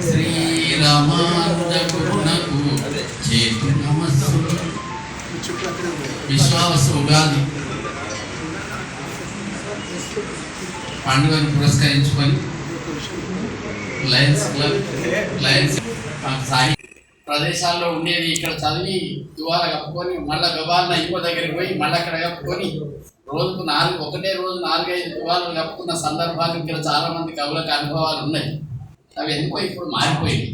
శ్రీరామాంజకునకు చేతు నమస్సు. విశ్వావస ఉగాది పండుగను పురస్కరించుకొని లయన్స్ క్లబ్ లయన్స్ సాయి ప్రదేశాల్లో ఉండేది ఇక్కడ చదివి దువాల కప్పుకొని మళ్ళీ గబాలన ఇంకో దగ్గరికి పోయి మళ్ళీ అక్కడ కప్పుకొని రోజుకు ఒకటే రోజు 4-5 దువాలు కప్పుకున్న సందర్భాలు ఇక్కడ చాలా మంది కవులకు అనుభవాలు ఉన్నాయి. అవి ఎందుకో ఇప్పుడు మారిపోయింది.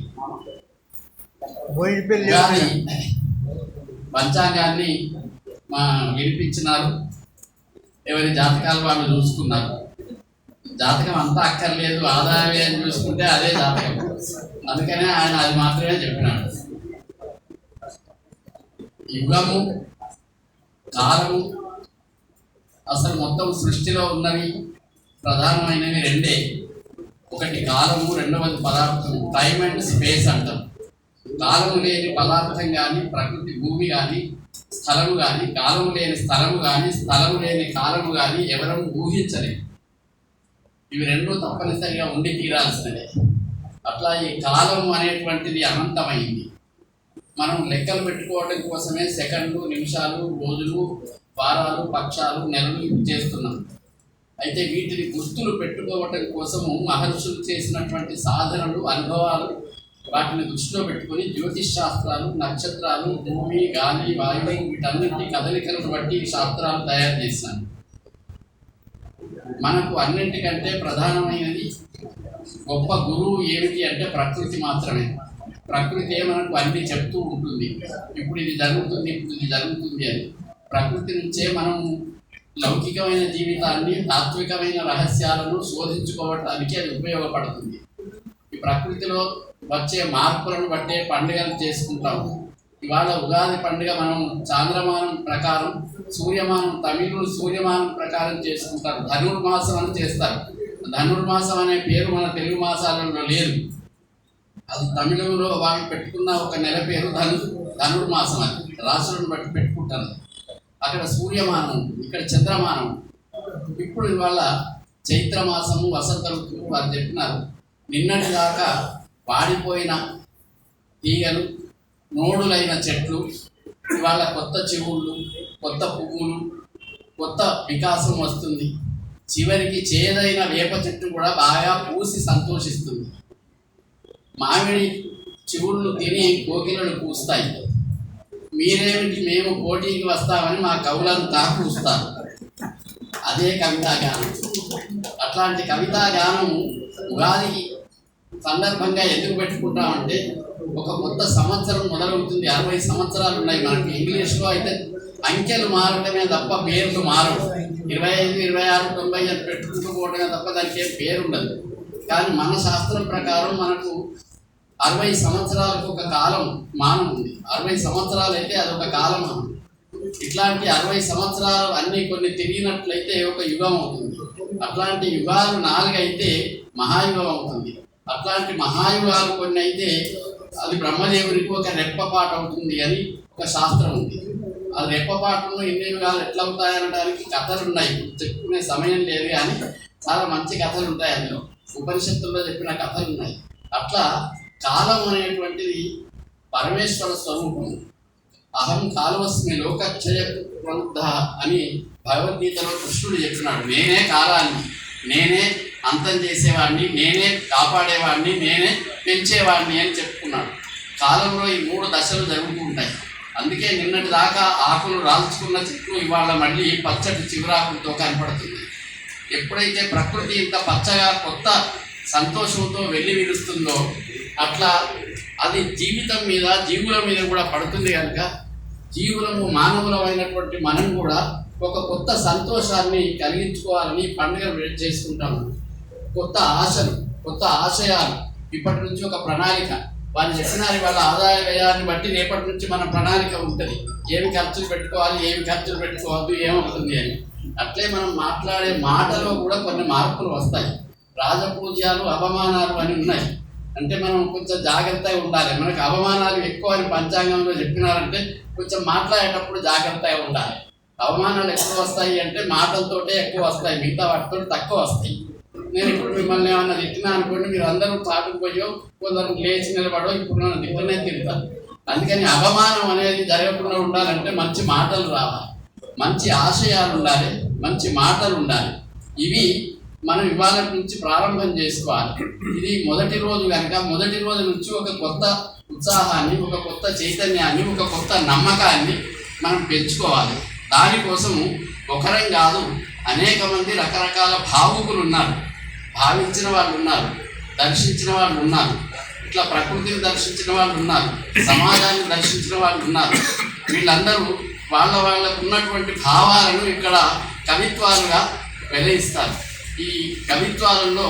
పంచాంగాన్ని వినిపించినారు, ఎవరి జాతకాలు వాళ్ళు చూసుకున్నారు. జాతకం అంతా అక్కర్లేదు, ఆదాయం చూసుకుంటే అదే జాతకం. అందుకనే ఆయన అది మాత్రమే చెప్పినాడు. యుగము కాలము అసలు మొత్తం సృష్టిలో ఉన్నవి ప్రధానమైనవి రెండే. ఒకటి కాలము, రెండవది పదార్థం. టైం అండ్ స్పేస్ అంటాం. కాలము లేని పదార్థం కానీ, ప్రకృతి భూమి కానీ, స్థలము కానీ, కాలము లేని స్థలము కానీ, స్థలము లేని కాలము కానీ ఎవరూ ఊహించలేదు. ఇవి రెండూ తప్పనిసరిగా ఉండి తీరాల్సినదే. అట్లా ఈ కాలము అనేటువంటిది అనంతమైంది. మనం లెక్కలు పెట్టుకోవడం కోసమే సెకండ్లు, నిమిషాలు, రోజులు, వారాలు, పక్షాలు, నెలలు ఇవి చేస్తున్నాం. అయితే వీటిని గుర్తులు పెట్టుకోవటం కోసము మహర్షులు చేసినటువంటి సాధనలు, అనుభవాలు, వాటిని దృష్టిలో పెట్టుకొని జ్యోతిష్ శాస్త్రాలు, నక్షత్రాలు, భూమి, గాలి, వాయువు వీటన్నింటి కదలికలను బట్టి శాస్త్రాలు తయారు చేశాను. మనకు అన్నింటికంటే ప్రధానమైనది గొప్ప గురువు ఏమిటి అంటే ప్రకృతి మాత్రమే. ప్రకృతే మనకు అన్ని చెప్తూ ఉంటుంది. ఇప్పుడు ఇది జరుగుతుంది, ఇప్పుడు ఇది జరుగుతుంది అని. ప్రకృతి నుంచే మనం లౌకికమైన జీవితాన్ని, తాత్వికమైన రహస్యాలను శోధించుకోవటానికి అది ఉపయోగపడుతుంది. ఈ ప్రకృతిలో వచ్చే మార్పులను బట్టే పండుగలు చేసుకుంటాము. ఇవాళ ఉగాది పండుగ మనం చాంద్రమానం ప్రకారం, సూర్యమానం తమిళులు సూర్యమానం ప్రకారం చేసుకుంటారు. ధనుర్మాసం అని చేస్తారు. ధనుర్మాసం అనే పేరు మన తెలుగు మాసాలలో లేదు. అది తమిళంలో వాళ్ళు పెట్టుకున్న ఒక నెల పేరు ధనుర్మాసం. అని రాసులను బట్టి పెట్టుకుంటారు. అక్కడ సూర్యమానం ఉంటుంది, ఇక్కడ చంద్రమానం. ఇప్పుడు ఇవాళ చైత్రమాసము, వసంత ఋతువు వారు చెప్పినారు. నిన్నటి దాకా వాడిపోయిన తీగలు, నోడులైన చెట్లు ఇవాళ కొత్త చివుళ్ళు, కొత్త పువ్వులు, కొత్త వికాసం వస్తుంది. చివరికి చేదైన వేప చెట్టు కూడా బాగా పూసి సంతోషిస్తుంది. మామిడి చివుళ్ళు తిని కోకిలలు పూస్తాయి. మీరేమిటి మేము పోటీకి వస్తామని మా కవులంతా పూస్తారు. అదే కవితాగానం. అట్లాంటి కవితాగానము ఉగాది సందర్భంగా ఎందుకు పెట్టుకుంటామంటే ఒక కొత్త సంవత్సరం మొదలవుతుంది. 60 సంవత్సరాలు ఉన్నాయి మనకి. ఇంగ్లీష్లో అయితే అంకెలు మారటమే తప్ప పేర్లు మారవు. 25, 26, 90 అని పెట్టుకుంటూ పోవటమే తప్ప దానికి ఏం పేరు ఉండదు. కానీ మన శాస్త్రం ప్రకారం మనకు 60 సంవత్సరాలకు ఒక కాలం మానం ఉంది. 60 సంవత్సరాలు అయితే అదొక కాలమానం. ఇట్లాంటి 60 సంవత్సరాలు అన్నీ కొన్ని తిరిగినట్లయితే ఒక యుగం అవుతుంది. అట్లాంటి యుగాలు 4 అయితే మహాయుగం అవుతుంది. అట్లాంటి మహాయుగాలు కొన్ని అయితే అది బ్రహ్మదేవునికి ఒక రెప్పపాటు అవుతుంది అని ఒక శాస్త్రం ఉంది. ఆ రెప్పపాటును ఎన్ని యుగాలు ఎట్లా అవుతాయనడానికి కథలు ఉన్నాయి. చెప్పుకునే సమయం లేదు కానీ చాలా మంచి కథలు ఉంటాయి. అందులో ఉపనిషత్తుల్లో చెప్పిన కథలు ఉన్నాయి. అట్లా కాలం అనేటువంటిది పరమేశ్వర స్వరూపం. అహం కాలవస్మి లోకక్షయ ప్రవృద్ధ అని భగవద్గీతలో కృష్ణుడు చెప్పినాడు. నేనే కాలాన్ని, నేనే అంతం చేసేవాడిని, నేనే కాపాడేవాడిని, నేనే పెంచేవాడిని అని చెప్పుకున్నాడు. కాలంలో ఈ 3 దశలు జరుగుతూ ఉంటాయి. అందుకే నిన్నటి దాకా ఆకులు రాల్చుకున్న చెట్లు ఇవాళ మళ్ళీ పచ్చటి చిగురాకులతో కనపడుతుంది. ఎప్పుడైతే ప్రకృతి ఇంత పచ్చగా కొత్త సంతోషంతో వెళ్ళి విరుస్తుందో అట్లా అది జీవితం మీద, జీవుల మీద కూడా పడుతుంది. కనుక జీవులము, మానవులమైనటువంటి మనం కూడా ఒక కొత్త సంతోషాన్ని కలిగించుకోవాలని పండుగలు చేసుకుంటాము. కొత్త ఆశలు, కొత్త ఆశయాలు, ఇప్పటి నుంచి ఒక ప్రణాళిక. వాళ్ళు చెప్పినారు వాళ్ళ ఆదాయ వ్యయాన్ని బట్టి రేపటి నుంచి మన ప్రణాళిక ఉంటుంది. ఏమి ఖర్చులు పెట్టుకోవాలి, ఏమి ఖర్చులు పెట్టుకోవద్దు, ఏమవుతుంది అని. అట్లే మనం మాట్లాడే మాటలో కూడా కొన్ని మార్పులు వస్తాయి. రాజపూజ్యాలు, అవమానాలు అని ఉన్నాయి. అంటే మనం కొంచెం జాగ్రత్తగా ఉండాలి. మనకు అవమానాలు ఎక్కువ అని పంచాంగంలో చెప్పినారంటే కొంచెం మాట్లాడేటప్పుడు జాగ్రత్తగా ఉండాలి. అవమానాలు ఎక్కువ వస్తాయి అంటే మాటలతోటే ఎక్కువ వస్తాయి, మిగతా వాటితో తక్కువ వస్తాయి. నేను ఇప్పుడు మిమ్మల్ని ఏమన్నా తిట్టినా అనుకోండి, మీరు అందరూ పాటుకుపోయో కొందరు లేచి నిలబడో ఇప్పుడు నన్ను తిట్టనే తిడతారు. అందుకని అవమానం అనేది జరగకుండా ఉండాలంటే మంచి మాటలు రావాలి, మంచి ఆశయాలు ఉండాలి, మంచి మాటలు ఉండాలి. ఇవి మనం ఇవాళ నుంచి ప్రారంభం చేసుకోవాలి. ఇది మొదటి రోజు కనుక మొదటి రోజు నుంచి ఒక కొత్త ఉత్సాహాన్ని, ఒక కొత్త చైతన్యాన్ని, ఒక కొత్త నమ్మకాన్ని మనం పెంచుకోవాలి. దానికోసము ఒకరం కాదు, అనేక మంది రకరకాల భావుకులు ఉన్నారు, భావించిన వాళ్ళు ఉన్నారు, దర్శించిన వాళ్ళు ఉన్నారు, ఇట్లా ప్రకృతిని దర్శించిన వాళ్ళు ఉన్నారు, సమాజాన్ని దర్శించిన వాళ్ళు ఉన్నారు. వీళ్ళందరూ వాళ్ళకు ఉన్నటువంటి భావాలను ఇక్కడ కవిత్వాలుగా వెలయిస్తారు. ఈ కవిత్వాలలో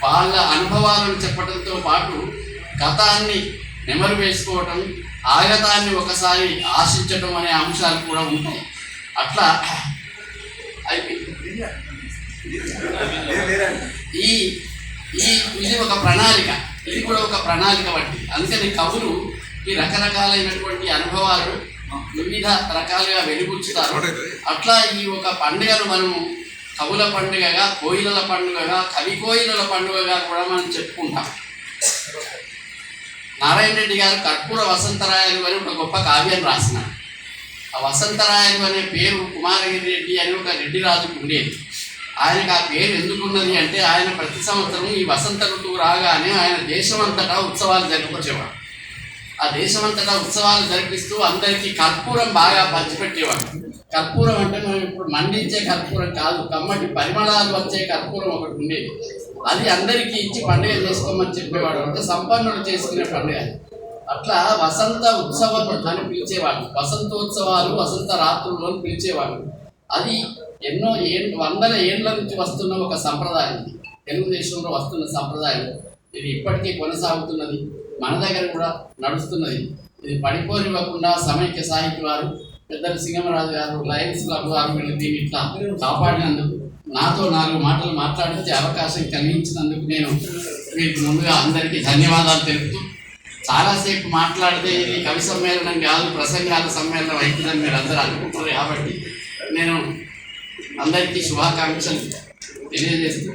వాళ్ళ అనుభవాలను చెప్పడంతో పాటు గతాన్ని నెమరు వేసుకోవటం, ఆగతాన్ని ఒకసారి ఆశించటం అనే అంశాలు కూడా ఉంటాయి. అట్లా ఇది ఒక ప్రణాళిక, ఇది కూడా ఒక ప్రణాళిక వంటి. అందుకని కవులు ఈ రకరకాలైనటువంటి అనుభవాలు వివిధ రకాలుగా వెలిబుచ్చుతారు. అట్లా ఈ ఒక పండుగను మనము కవుల పండుగగా, కోయిలల పండుగగా, కవి కోయిలల పండుగగా కూడా మనం చెప్పుకుంటాం. నారాయణ రెడ్డి గారు కర్పూర వసంతరాయలు అని ఒక గొప్ప కావ్యం రాసినారు. ఆ వసంతరాయలు అనే పేరు కుమారగిరి రెడ్డి అని ఒక రెడ్డి రాజుకు ఉండేది. ఆయనకు ఆ పేరు ఎందుకున్నది అంటే ఆయన ప్రతి సంవత్సరం ఈ వసంత ఋతువు రాగానే ఆయన దేశమంతటా ఉత్సవాలు జరిపించేవాడు. ఆ దేశమంతటా ఉత్సవాలు జరిపిస్తూ అందరికీ కర్పూరం బాగా పంచిపెట్టేవాడు. కర్పూరం అంటే మనం ఇప్పుడు మండించే కర్పూరం కాదు, కమ్మటి పరిమళాలు వచ్చే కర్పూరం ఒకటి ఉండేది. అది అందరికీ ఇచ్చి పండుగ చేసుకోమని చెప్పేవాడు. అంటే సంపన్నులు చేసుకునే పండుగ. అట్లా వసంత ఉత్సవం అని పిలిచేవాడు, వసంతోత్సవాలు, వసంత రాత్రులు అని పిలిచేవాడు. అది ఎన్నో వందల ఏళ్ల నుంచి వస్తున్న ఒక సంప్రదాయం. ఇది తెలుగుదేశంలో వస్తున్న సంప్రదాయం. ఇది ఇప్పటికీ కొనసాగుతున్నది, మన దగ్గర కూడా నడుస్తున్నది. ఇది పడిపోనివ్వకుండా సమైక్య సాహిత్య వారు, పెద్దలు సింగమరాజు గారు, లయన్స్ క్లబ్ వారు దీన్ని ఇట్లా కాపాడినందుకు, నాతో 4 మాటలు మాట్లాడించే అవకాశం కలిగించినందుకు నేను మీకు ముందుగా అందరికీ ధన్యవాదాలు తెలుపుతూ, చాలాసేపు మాట్లాడితే ఇది కవి సమ్మేళనం కాదు, ప్రసంగాల సమ్మేళనం అవుతుందని మీరు అందరూ అనుకుంటున్నారు. కాబట్టి నేను అందరికీ శుభాకాంక్షలు తెలియజేస్తూ